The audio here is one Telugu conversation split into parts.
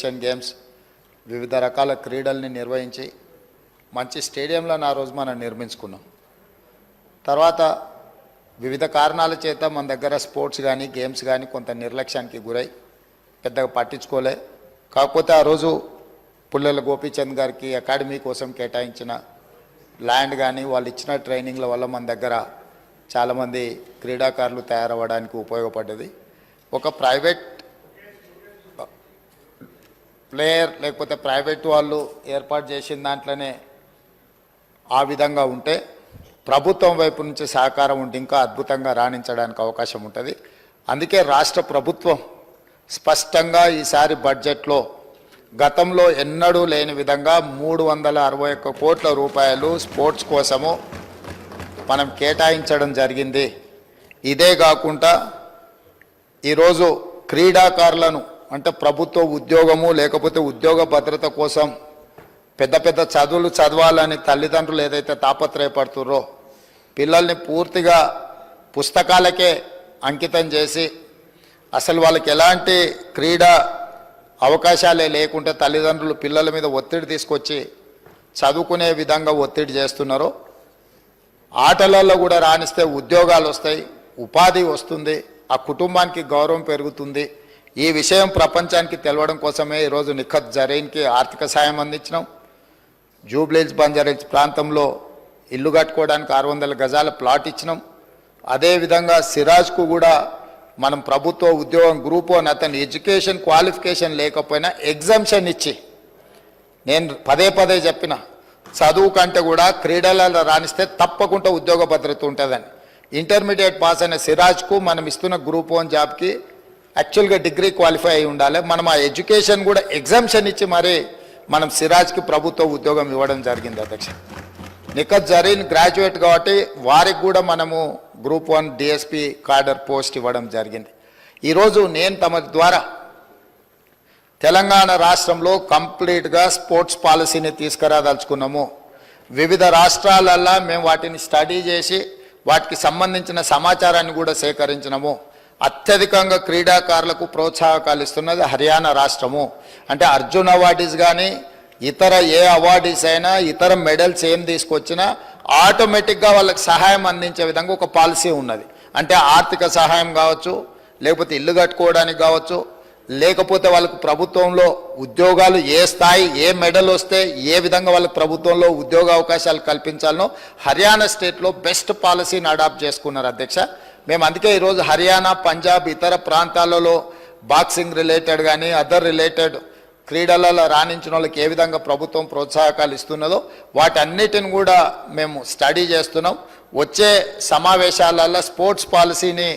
ఏషియన్ గేమ్స్ వివిధ రకాల క్రీడల్ని నిర్వహించి మంచి స్టేడియంలను ఆ రోజు మనం నిర్మించుకున్నాం. తర్వాత వివిధ కారణాల చేత మన దగ్గర స్పోర్ట్స్ కానీ గేమ్స్ కానీ కొంత నిర్లక్ష్యానికి గురై పెద్దగా పట్టించుకోలే. కాకపోతే ఆ రోజు పుల్లెల గోపీచంద్ గారికి అకాడమీ కోసం కేటాయించిన ల్యాండ్ కానీ వాళ్ళు ఇచ్చిన ట్రైనింగ్ల వల్ల మన దగ్గర చాలామంది క్రీడాకారులు తయారవ్వడానికి ఉపయోగపడ్డది. ఒక ప్రైవేట్ ప్లేయర్ లేకపోతే ప్రైవేట్ వాళ్ళు ఏర్పాటు చేసిన దాంట్లోనే ఆ విధంగా ఉంటే ప్రభుత్వం వైపు నుంచి సహకారం ఉంటే ఇంకా అద్భుతంగా రాణించడానికి అవకాశం ఉంటుంది. అందుకే రాష్ట్ర ప్రభుత్వం స్పష్టంగా ఈసారి బడ్జెట్లో గతంలో ఎన్నడూ లేని విధంగా 361 కోట్ల రూపాయలు స్పోర్ట్స్ కోసము మనం కేటాయించడం జరిగింది. ఇదే కాకుండా ఈరోజు క్రీడాకారులను అంటే ప్రభుత్వ ఉద్యోగము లేకపోతే ఉద్యోగ భద్రత కోసం పెద్ద పెద్ద చదువులు చదవాలని తల్లిదండ్రులు ఏదైతే తాపత్రయపడుతుర్రో పిల్లల్ని పూర్తిగా పుస్తకాలకే అంకితం చేసి అసలు వాళ్ళకి ఎలాంటి క్రీడా అవకాశాలే లేకుంటే తల్లిదండ్రులు పిల్లల మీద ఒత్తిడి తీసుకొచ్చి చదువుకునే విధంగా ఒత్తిడి చేస్తున్నారో ఆటలలో కూడా రాణిస్తే ఉద్యోగాలు వస్తాయి, ఉపాధి వస్తుంది, ఆ కుటుంబానికి గౌరవం పెరుగుతుంది. ఈ విషయం ప్రపంచానికి తెలవడం కోసమే ఈరోజు నిఖత్ జరీన్కి ఆర్థిక సాయం అందించినాం. జూబ్లీహిల్స్ బంజారాహిల్స్ ప్రాంతంలో ఇల్లు కట్టుకోవడానికి 600 గజాల ప్లాట్ ఇచ్చినాం. అదేవిధంగా సిరాజ్కు కూడా మనం ప్రభుత్వ ఉద్యోగం గ్రూప్ 1 అతని ఎడ్యుకేషన్ క్వాలిఫికేషన్ లేకపోయినా ఎగ్జామ్షన్ ఇచ్చి నేను పదే చెప్పిన చదువు కంటే కూడా క్రీడలలో రాణిస్తే తప్పకుండా ఉద్యోగ భద్రత ఉంటుందని. ఇంటర్మీడియట్ పాస్ అయిన సిరాజ్కు మనం ఇస్తున్న గ్రూప్ 1 జాబ్కి యాక్చువల్గా డిగ్రీ క్వాలిఫై అయి ఉండాలి. మనం ఆ ఎడ్యుకేషన్ కూడా ఎగ్జామ్షన్ ఇచ్చి మరి మనం సిరాజ్కి ప్రభుత్వ ఉద్యోగం ఇవ్వడం జరిగింది అధ్యక్ష. నిఖత్ జరీన్ గ్రాడ్యుయేట్ కాబట్టి వారికి కూడా మనము గ్రూప్ 1 డిఎస్పి కార్డర్ పోస్ట్ ఇవ్వడం జరిగింది. ఈరోజు నేను తమ ద్వారా తెలంగాణ రాష్ట్రంలో కంప్లీట్గా స్పోర్ట్స్ పాలసీని తీసుకురాదలుచుకున్నాము. వివిధ రాష్ట్రాలల్లో మేము వాటిని స్టడీ చేసి వాటికి సంబంధించిన సమాచారాన్ని కూడా సేకరించినాము. అత్యధికంగా క్రీడాకారులకు ప్రోత్సాహకాలు ఇస్తున్నది హర్యానా రాష్ట్రము. అంటే అర్జున్ అవార్డీస్ కానీ ఇతర ఏ అవార్డీస్ అయినా ఇతర మెడల్స్ ఏం తీసుకొచ్చినా ఆటోమేటిక్గా వాళ్ళకి సహాయం అందించే విధంగా ఒక పాలసీ ఉన్నది. అంటే ఆర్థిక సహాయం కావచ్చు, లేకపోతే ఇల్లు కట్టుకోవడానికి కావచ్చు, లేకపోతే వాళ్ళకు ప్రభుత్వంలో ఉద్యోగాలు ఏ స్థాయి ఏ మెడల్ వస్తే ఏ విధంగా వాళ్ళకి ప్రభుత్వంలో ఉద్యోగ అవకాశాలు కల్పించాలనో హర్యానా స్టేట్లో బెస్ట్ పాలసీని అడాప్ట్ చేసుకున్నారు అధ్యక్ష. మేము అందుకే ఈరోజు హర్యానా, పంజాబ్ ఇతర ప్రాంతాలలో బాక్సింగ్ రిలేటెడ్ కానీ అదర్ రిలేటెడ్ క్రీడలలో రాణించిన వాళ్ళకి ఏ విధంగా ప్రభుత్వం ప్రోత్సాహకాలు ఇస్తున్నదో వాటన్నిటిని కూడా మేము స్టడీ చేస్తున్నాం. వచ్చే సమావేశాలలో స్పోర్ట్స్ పాలసీని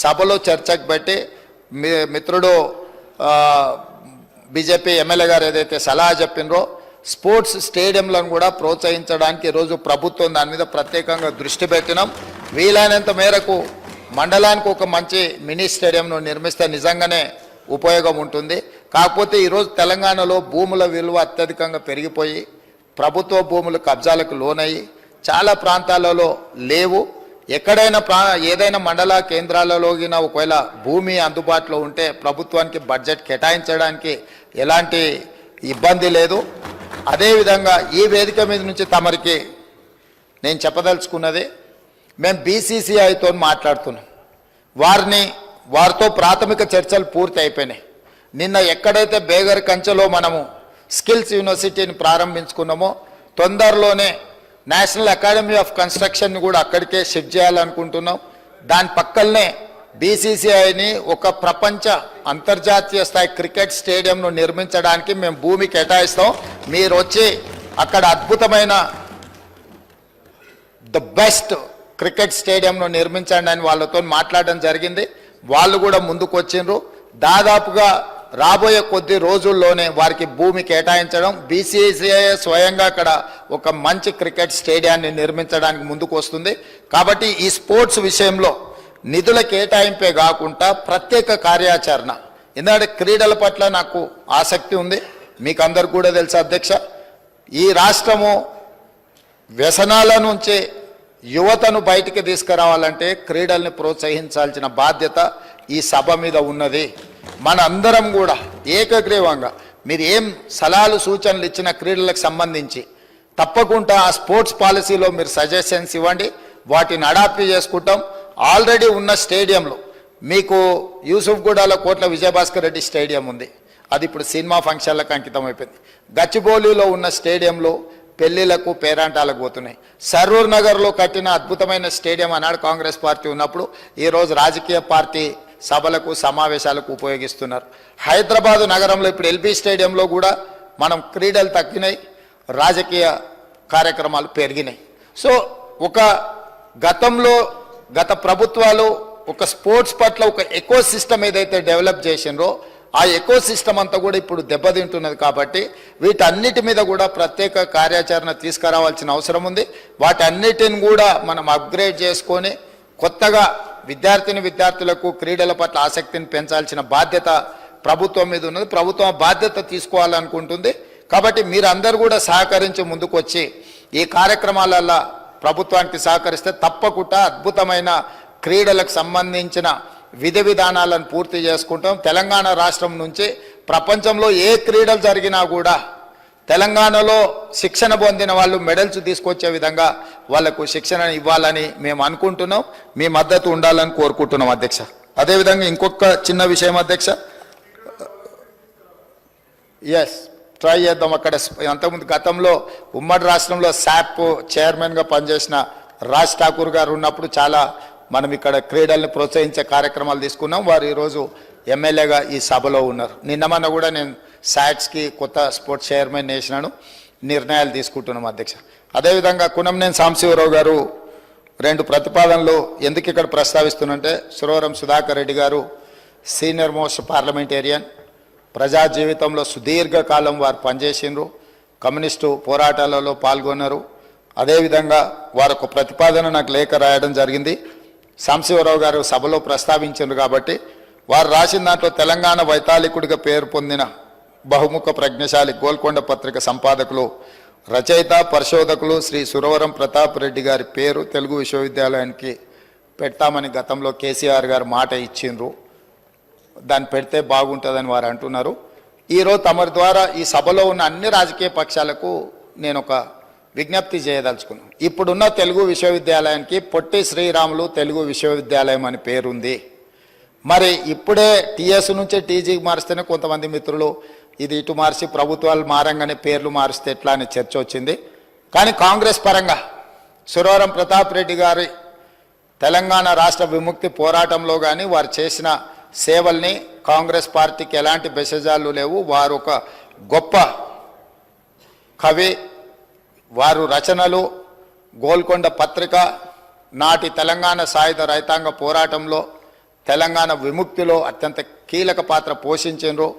సభలో చర్చకు పెట్టి మిత్రుడు బీజేపీ ఎమ్మెల్యే గారు ఏదైతే సలహా చెప్పినరో స్పోర్ట్స్ స్టేడియంలను కూడా ప్రోత్సహించడానికి ఈరోజు ప్రభుత్వం దాని మీద ప్రత్యేకంగా దృష్టి పెట్టినాం. వీలైనంత మేరకు మండలానికి ఒక మంచి మినీ స్టేడియంను నిర్మిస్తే నిజంగానే ఉపయోగం ఉంటుంది. కాకపోతే ఈరోజు తెలంగాణలో భూముల విలువ అత్యధికంగా పెరిగిపోయి ప్రభుత్వ భూములు కబ్జాలకు లోనయ్యి చాలా ప్రాంతాలలో లేవు. ఎక్కడైనా ఏదైనా మండల కేంద్రాలలో ఒకవేళ భూమి అందుబాటులో ఉంటే ప్రభుత్వానికి బడ్జెట్ కేటాయించడానికి ఎలాంటి ఇబ్బంది లేదు. అదేవిధంగా ఈ వేదిక మీద నుంచి తమరికి నేను చెప్పదలుచుకున్నది, మేము బీసీసీఐతో మాట్లాడుతున్నాం. వారితో ప్రాథమిక చర్చలు పూర్తి అయిపోయినాయి. నిన్న ఎక్కడైతే బేగర్ కంచెలో మనము స్కిల్స్ యూనివర్సిటీని ప్రారంభించుకున్నామో తొందరలోనే నేషనల్ అకాడమీ ఆఫ్ కన్స్ట్రక్షన్ని కూడా అక్కడికే షిఫ్ట్ చేయాలనుకుంటున్నాం. దాని పక్కనే బీసీసీఐని ఒక ప్రపంచ అంతర్జాతీయ స్థాయి క్రికెట్ స్టేడియంను నిర్మించడానికి మేము భూమి కేటాయిస్తాం. మీరు వచ్చి అక్కడ అద్భుతమైన ద బెస్ట్ క్రికెట్ స్టేడియంను నిర్మించండి అని వాళ్ళతో మాట్లాడడం జరిగింది. వాళ్ళు కూడా ముందుకు వచ్చిండ్రు. దాదాపుగా రాబోయే కొద్ది రోజుల్లోనే వారికి భూమి కేటాయించడం, బీసీసీఐ స్వయంగా అక్కడ ఒక మంచి క్రికెట్ స్టేడియాన్ని నిర్మించడానికి ముందుకు వస్తుంది. కాబట్టి ఈ స్పోర్ట్స్ విషయంలో నిధుల కేటాయింపే కాకుండా ప్రత్యేక కార్యాచరణ, ఎందుకంటే క్రీడల పట్ల నాకు ఆసక్తి ఉంది, మీకు అందరు కూడా తెలుసు అధ్యక్ష. ఈ రాష్ట్రము వ్యసనాల నుంచి యువతను బయటికి తీసుకురావాలంటే క్రీడల్ని ప్రోత్సహించాల్సిన బాధ్యత ఈ సభ మీద ఉన్నది. మన అందరం కూడా ఏకగ్రీవంగా మీరు ఏం సలహాలు సూచనలు ఇచ్చిన క్రీడలకు సంబంధించి తప్పకుండా ఆ స్పోర్ట్స్ పాలసీలో మీరు సజెషన్స్ ఇవ్వండి, వాటిని అడాప్ట్ చేసుకుంటాం. ఆల్రెడీ ఉన్న స్టేడియంలో మీకు యూసుఫ్గూడలో కోట్ల విజయభాస్కర్ రెడ్డి స్టేడియం ఉంది, అది ఇప్పుడు సినిమా ఫంక్షన్లకు అంకితం అయిపోయింది. గచ్చిబౌలిలో ఉన్న స్టేడియంలో పెళ్లిళ్లకు పేరాంటాలకు పోతున్నాయి. సరూర్ నగర్లో కట్టిన అద్భుతమైన స్టేడియం అన్నాడు కాంగ్రెస్ పార్టీ ఉన్నప్పుడు, ఈరోజు రాజకీయ పార్టీ సభలకు సమావేశాలకు ఉపయోగిస్తున్నారు. హైదరాబాదు నగరంలో ఇప్పుడు ఎల్బీ స్టేడియంలో కూడా మనం క్రీడలు తగ్గినాయి, రాజకీయ కార్యక్రమాలు పెరిగినాయి. సో ఒక గతంలో గత ప్రభుత్వాలు ఒక స్పోర్ట్స్ పట్ల ఒక ఎకో సిస్టమ్ ఏదైతే డెవలప్ చేసినరో ఆ ఎకో సిస్టమ్ అంతా కూడా ఇప్పుడు దెబ్బతింటున్నది. కాబట్టి వీటన్నిటి మీద కూడా ప్రత్యేక కార్యాచరణ తీసుకురావాల్సిన అవసరం ఉంది. వాటన్నిటిని కూడా మనం అప్గ్రేడ్ చేసుకొని కొత్తగా విద్యార్థులకు క్రీడల పట్ల ఆసక్తిని పెంచాల్సిన బాధ్యత ప్రభుత్వం మీద ఉన్నది. ప్రభుత్వం బాధ్యత తీసుకోవాలనుకుంటుంది. కాబట్టి మీరందరూ కూడా సహకరించి ముందుకు వచ్చి ఈ కార్యక్రమాలలో ప్రభుత్వానికి సహకరిస్తే తప్పకుండా అద్భుతమైన క్రీడలకు సంబంధించిన విధి విధానాలను పూర్తి చేసుకుంటాం. తెలంగాణ రాష్ట్రం నుంచి ప్రపంచంలో ఏ క్రీడలు జరిగినా కూడా తెలంగాణలో శిక్షణ పొందిన వాళ్ళు మెడల్స్ తీసుకొచ్చే విధంగా వాళ్లకు శిక్షణ ఇవ్వాలని మేము అనుకుంటున్నాం. మీ మద్దతు ఉండాలని కోరుకుంటున్నాం అధ్యక్ష. అదేవిధంగా ఇంకొక చిన్న విషయం అధ్యక్ష, ఎస్ ట్రై చేద్దాం. అక్కడ అంతకుముందు గతంలో ఉమ్మడి రాష్ట్రంలో శాప్ చైర్మన్గా పనిచేసిన రాజ్ ఠాకూర్ గారు ఉన్నప్పుడు చాలా మనం ఇక్కడ క్రీడల్ని ప్రోత్సహించే కార్యక్రమాలు తీసుకున్నాం. వారు ఈరోజు ఎమ్మెల్యేగా ఈ సభలో ఉన్నారు. నిన్నమన్న కూడా నేను శాట్స్కి కొత్త స్పోర్ట్స్ చైర్మన్ వేసినాను, నిర్ణయాలు తీసుకుంటున్నాం అధ్యక్ష. అదేవిధంగా కునంనేని సాంబశివరావు గారు రెండు ప్రతిపాదనలు ఎందుకు ఇక్కడ ప్రస్తావిస్తున్నంటే, సురవరం సుధాకర్ రెడ్డి గారు సీనియర్ మోస్ట్ పార్లమెంటేరియన్, ప్రజా జీవితంలో సుదీర్ఘకాలం వారు పనిచేసిండ్రు, కమ్యూనిస్టు పోరాటాలలో పాల్గొన్నారు. అదేవిధంగా వారు ఒక ప్రతిపాదన నాకు లేఖ రాయడం జరిగింది, సాంబశివరావు గారు సభలో ప్రస్తావించారు. కాబట్టి వారు రాసిన దాంట్లో తెలంగాణ వైతాళికుడిగా పేరు పొందిన బహుముఖ ప్రజ్ఞశాలి గోల్కొండ పత్రిక సంపాదకులు, రచయిత, పరిశోధకులు శ్రీ సురవరం ప్రతాప్ రెడ్డి గారి పేరు తెలుగు విశ్వవిద్యాలయానికి పెడతామని గతంలో కేసీఆర్ గారు మాట ఇచ్చిండ్రు. దాన్ని పెడితే బాగుంటుందని వారు అంటున్నారు. ఈరోజు తమరి ద్వారా ఈ సభలో ఉన్న అన్ని రాజకీయ పక్షాలకు నేను ఒక విజ్ఞప్తి చేయదలుచుకున్నాను. ఇప్పుడున్న తెలుగు విశ్వవిద్యాలయానికి పొట్టి శ్రీరాములు తెలుగు విశ్వవిద్యాలయం అని పేరుంది. మరి ఇప్పుడే టీఎస్ నుంచి టీజీకి మారిస్తేనే కొంతమంది మిత్రులు ఇది ఇటు మార్చి ప్రభుత్వాలు మారంగానే పేర్లు మారిస్తే ఎట్లా అనే చర్చ వచ్చింది. కానీ కాంగ్రెస్ పరంగా సురవరం ప్రతాప్ రెడ్డి గారి తెలంగాణ రాష్ట్ర విముక్తి పోరాటంలో కానీ వారు చేసిన సేవల్ని కాంగ్రెస్ పార్టీకి ఎలాంటి బెసజాలు లేవు. వారు ఒక గొప్ప కవి, వారు రచనలు, గోల్కొండ పత్రిక, నాటి తెలంగాణ సాయుధ రైతాంగ పోరాటంలో తెలంగాణ విముక్తిలో అత్యంత కీలక పాత్ర పోషించారు.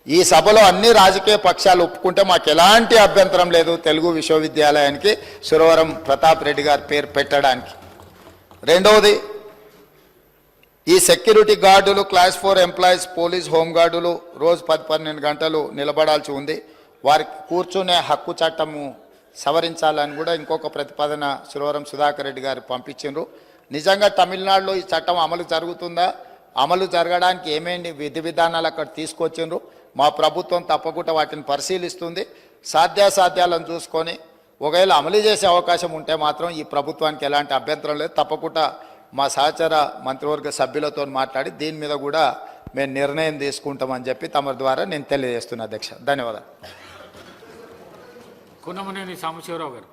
ఈ సభలో అన్ని రాజకీయ పక్షాలు ఒప్పుకుంటే మాకు ఎలాంటి అభ్యంతరం లేదు తెలుగు విశ్వవిద్యాలయానికి సురవరం ప్రతాప్ రెడ్డి గారి పేరు పెట్టడానికి. రెండవది, ఈ సెక్యూరిటీ గార్డులు, క్లాస్ 4 ఎంప్లాయీస్, పోలీస్, హోంగార్డులు రోజు 10-12 గంటలు నిలబడాల్సి ఉంది. వారికి కూర్చునే హక్కు చట్టము సవరించాలని కూడా ఇంకొక ప్రతిపాదన సురవరం సుధాకర్ రెడ్డి గారు పంపించారు. నిజంగా తమిళనాడులో ఈ చట్టం అమలు జరుగుతుందా, అమలు జరగడానికి ఏమేమి విధి విధానాలు అక్కడ తీసుకొచ్చిండ్రు, మా ప్రభుత్వం తప్పకుండా వాటిని పరిశీలిస్తుంది. సాధ్యాసాధ్యాలను చూసుకొని ఒకవేళ అమలు చేసే అవకాశం ఉంటే మాత్రం ఈ ప్రభుత్వానికి ఎలాంటి అభ్యంతరం లేదు. తప్పకుండా మా సహచర మంత్రివర్గ సభ్యులతో మాట్లాడి దీని మీద కూడా మేము నిర్ణయం తీసుకుంటామని చెప్పి తమ ద్వారా నేను తెలియజేస్తున్నా అధ్యక్ష. ధన్యవాదాలు. కున్నమనేని సాంబశివరావు గారు.